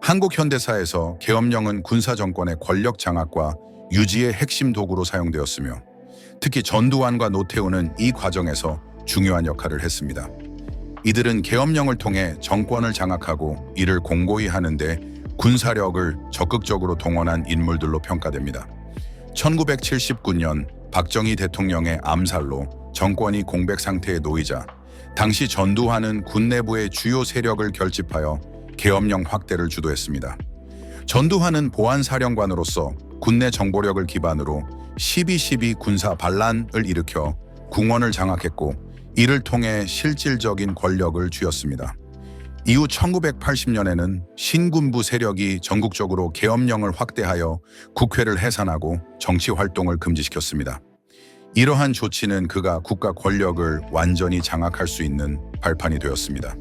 한국 현대사에서 계엄령은 군사 정권의 권력 장악과 유지의 핵심 도구로 사용되었으며 특히 전두환과 노태우는 이 과정에서 중요한 역할을 했습니다. 이들은 계엄령을 통해 정권을 장악하고 이를 공고히 하는데 군사력을 적극적으로 동원한 인물들로 평가됩니다. 1979년 박정희 대통령의 암살로 정권이 공백 상태에 놓이자 당시 전두환은 군 내부의 주요 세력을 결집하여 계엄령 확대를 주도했습니다. 전두환은 보안사령관으로서 군내 정보력을 기반으로 12.12 군사 반란을 일으켜 궁원을 장악했고 이를 통해 실질적인 권력을 쥐었습니다. 이후 1980년에는 신군부 세력이 전국적으로 계엄령을 확대하여 국회를 해산하고 정치 활동을 금지시켰습니다. 이러한 조치는 그가 국가 권력을 완전히 장악할 수 있는 발판이 되었습니다.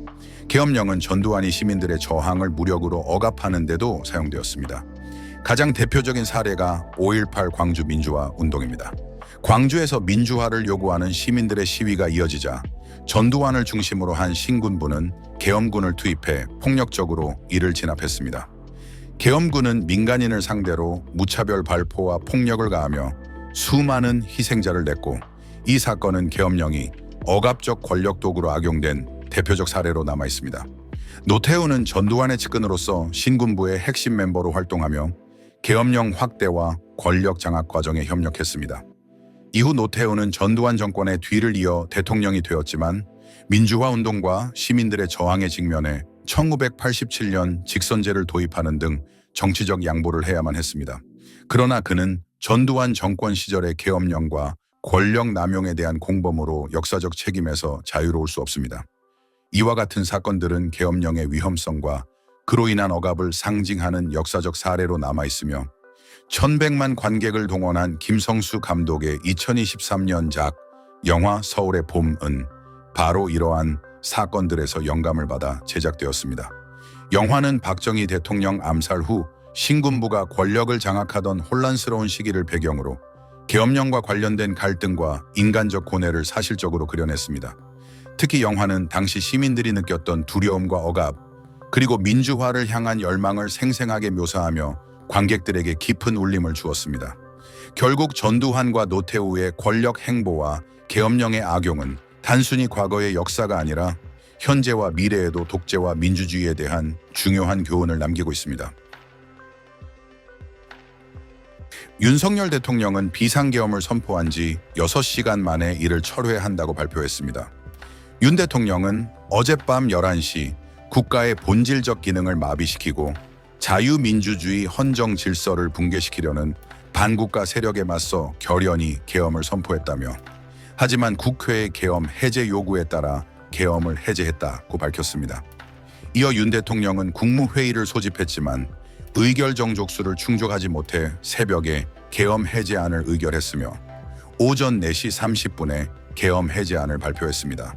계엄령은 전두환이 시민들의 저항을 무력으로 억압하는 데도 사용되었습니다. 가장 대표적인 사례가 5.18 광주 민주화 운동입니다. 광주에서 민주화를 요구하는 시민들의 시위가 이어지자 전두환을 중심으로 한 신군부는 계엄군을 투입해 폭력적으로 이를 진압했습니다. 계엄군은 민간인을 상대로 무차별 발포와 폭력을 가하며 수많은 희생자를 냈고 이 사건은 계엄령이 억압적 권력 도구로 악용된 대표적 사례로 남아 있습니다. 노태우는 전두환의 측근으로서 신군부의 핵심 멤버로 활동하며 계엄령 확대와 권력 장악 과정에 협력했습니다. 이후 노태우는 전두환 정권의 뒤를 이어 대통령이 되었지만 민주화 운동과 시민들의 저항에 직면해 1987년 직선제를 도입하는 등 정치적 양보를 해야만 했습니다. 그러나 그는 전두환 정권 시절의 계엄령과 권력 남용에 대한 공범으로 역사적 책임에서 자유로울 수 없습니다. 이와 같은 사건들은 계엄령의 위험성과 그로 인한 억압을 상징하는 역사적 사례로 남아있으며 1,100만 관객을 동원한 김성수 감독의 2023년작 영화 서울의 봄은 바로 이러한 사건들에서 영감을 받아 제작되었습니다. 영화는 박정희 대통령 암살 후 신군부가 권력을 장악하던 혼란스러운 시기를 배경으로 계엄령과 관련된 갈등과 인간적 고뇌를 사실적으로 그려냈습니다. 특히 영화는 당시 시민들이 느꼈던 두려움과 억압, 그리고 민주화를 향한 열망을 생생하게 묘사하며 관객들에게 깊은 울림을 주었습니다. 결국 전두환과 노태우의 권력 행보와 계엄령의 악용은 단순히 과거의 역사가 아니라 현재와 미래에도 독재와 민주주의에 대한 중요한 교훈을 남기고 있습니다. 윤석열 대통령은 비상계엄을 선포한 지 6시간 만에 이를 철회한다고 발표했습니다. 윤 대통령은 어젯밤 11시 국가의 본질적 기능을 마비시키고 자유민주주의 헌정 질서를 붕괴시키려는 반국가 세력에 맞서 결연히 계엄을 선포했다며 하지만 국회의 계엄 해제 요구에 따라 계엄을 해제했다고 밝혔습니다. 이어 윤 대통령은 국무회의를 소집했지만 의결 정족수를 충족하지 못해 새벽에 계엄 해제안을 의결했으며 오전 4시 30분에 계엄 해제안을 발표했습니다.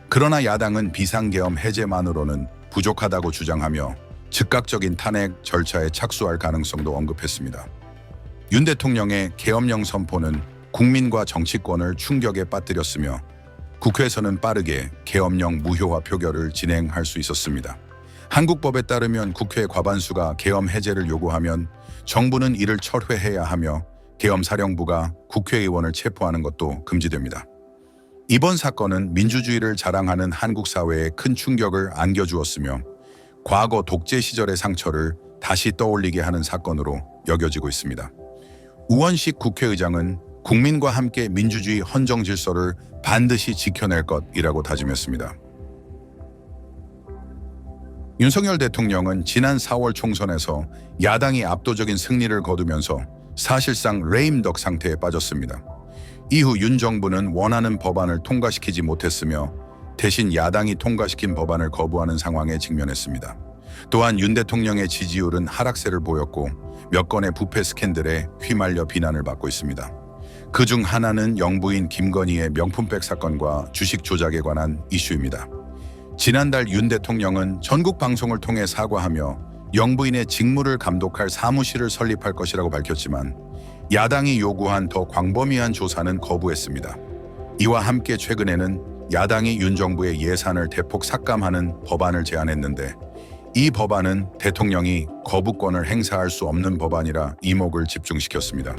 그러나 야당은 비상계엄 해제만으로는 부족하다고 주장하며 즉각적인 탄핵 절차에 착수할 가능성도 언급했습니다. 윤 대통령의 계엄령 선포는 국민과 정치권을 충격에 빠뜨렸으며 국회에서는 빠르게 계엄령 무효화 표결을 진행할 수 있었습니다. 한국법에 따르면 국회 과반수가 계엄 해제를 요구하면 정부는 이를 철회해야 하며 계엄사령부가 국회의원을 체포하는 것도 금지됩니다. 이번 사건은 민주주의를 자랑하는 한국 사회에 큰 충격을 안겨주었으며 과거 독재 시절의 상처를 다시 떠올리게 하는 사건으로 여겨지고 있습니다. 우원식 국회의장은 국민과 함께 민주주의 헌정 질서를 반드시 지켜낼 것이라고 다짐했습니다. 윤석열 대통령은 지난 4월 총선에서 야당이 압도적인 승리를 거두면서 사실상 레임덕 상태에 빠졌습니다. 이후 윤 정부는 원하는 법안을 통과시키지 못했으며 대신 야당이 통과시킨 법안을 거부하는 상황에 직면했습니다. 또한 윤 대통령의 지지율은 하락세를 보였고 몇 건의 부패 스캔들에 휘말려 비난을 받고 있습니다. 그중 하나는 영부인 김건희의 명품백 사건과 주식 조작에 관한 이슈입니다. 지난달 윤 대통령은 전국 방송을 통해 사과하며 영부인의 직무를 감독할 사무실을 설립할 것이라고 밝혔지만 야당이 요구한 더 광범위한 조사는 거부했습니다. 이와 함께 최근에는 야당이 윤 정부의 예산을 대폭 삭감하는 법안을 제안했는데 이 법안은 대통령이 거부권을 행사할 수 없는 법안이라 이목을 집중시켰습니다.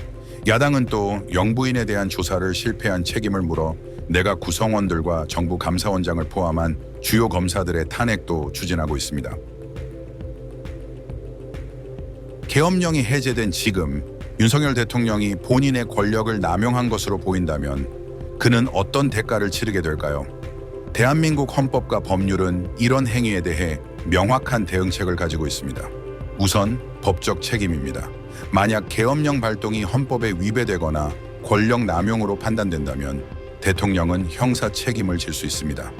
야당은 또 영부인에 대한 조사를 실패한 책임을 물어 내각 구성원들과 정부 감사원장을 포함한 주요 검사들의 탄핵도 추진하고 있습니다. 계엄령이 해제된 지금 윤석열 대통령이 본인의 권력을 남용한 것으로 보인다면 그는 어떤 대가를 치르게 될까요? 대한민국 헌법과 법률은 이런 행위에 대해 명확한 대응책을 가지고 있습니다. 우선 법적 책임입니다. 만약 계엄령 발동이 헌법에 위배되거나 권력 남용으로 판단된다면 대통령은 형사 책임을 질 수 있습니다.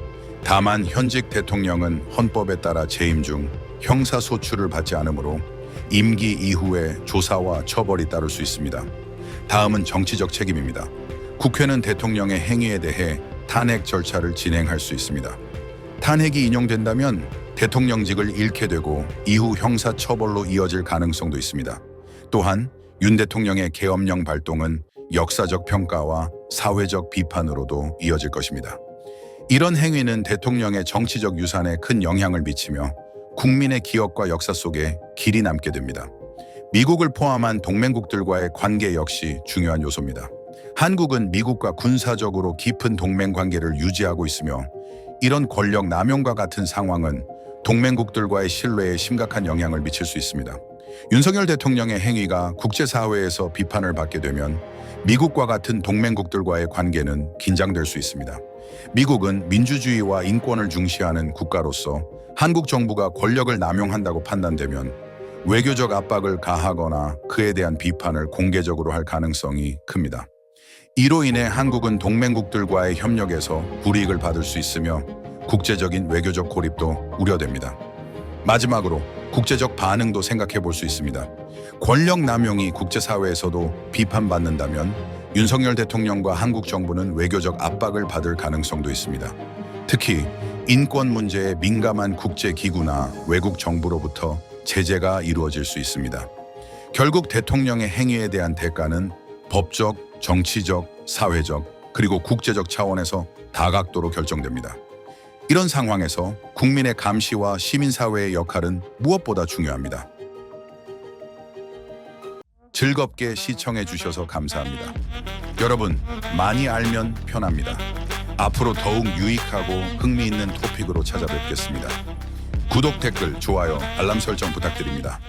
다만 현직 대통령은 헌법에 따라 재임 중 형사소추를 받지 않으므로 임기 이후에 조사와 처벌이 따를 수 있습니다. 다음은 정치적 책임입니다. 국회는 대통령의 행위에 대해 탄핵 절차를 진행할 수 있습니다. 탄핵이 인용된다면 대통령직을 잃게 되고 이후 형사처벌로 이어질 가능성도 있습니다. 또한 윤 대통령의 계엄령 발동은 역사적 평가와 사회적 비판으로도 이어질 것입니다. 이런 행위는 대통령의 정치적 유산에 큰 영향을 미치며 국민의 기억과 역사 속에 길이 남게 됩니다. 미국을 포함한 동맹국들과의 관계 역시 중요한 요소입니다. 한국은 미국과 군사적으로 깊은 동맹 관계를 유지하고 있으며 이런 권력 남용과 같은 상황은 동맹국들과의 신뢰에 심각한 영향을 미칠 수 있습니다. 윤석열 대통령의 행위가 국제사회에서 비판을 받게 되면 미국과 같은 동맹국들과의 관계는 긴장될 수 있습니다. 미국은 민주주의와 인권을 중시하는 국가로서 한국 정부가 권력을 남용한다고 판단되면 외교적 압박을 가하거나 그에 대한 비판을 공개적으로 할 가능성이 큽니다. 이로 인해 한국은 동맹국들과의 협력에서 불이익을 받을 수 있으며 국제적인 외교적 고립도 우려됩니다. 마지막으로 국제적 반응도 생각해 볼 수 있습니다. 권력 남용이 국제사회에서도 비판받는다면 윤석열 대통령과 한국 정부는 외교적 압박을 받을 가능성도 있습니다. 특히 인권 문제에 민감한 국제기구나 외국 정부로부터 제재가 이루어질 수 있습니다. 결국 대통령의 행위에 대한 대가는 법적, 정치적, 사회적, 그리고 국제적 차원에서 다각도로 결정됩니다. 이런 상황에서 국민의 감시와 시민사회의 역할은 무엇보다 중요합니다. 즐겁게 시청해 주셔서 감사합니다. 여러분, 많이 알면 편합니다. 앞으로 더욱 유익하고 흥미있는 토픽으로 찾아뵙겠습니다. 구독, 댓글, 좋아요, 알람 설정 부탁드립니다.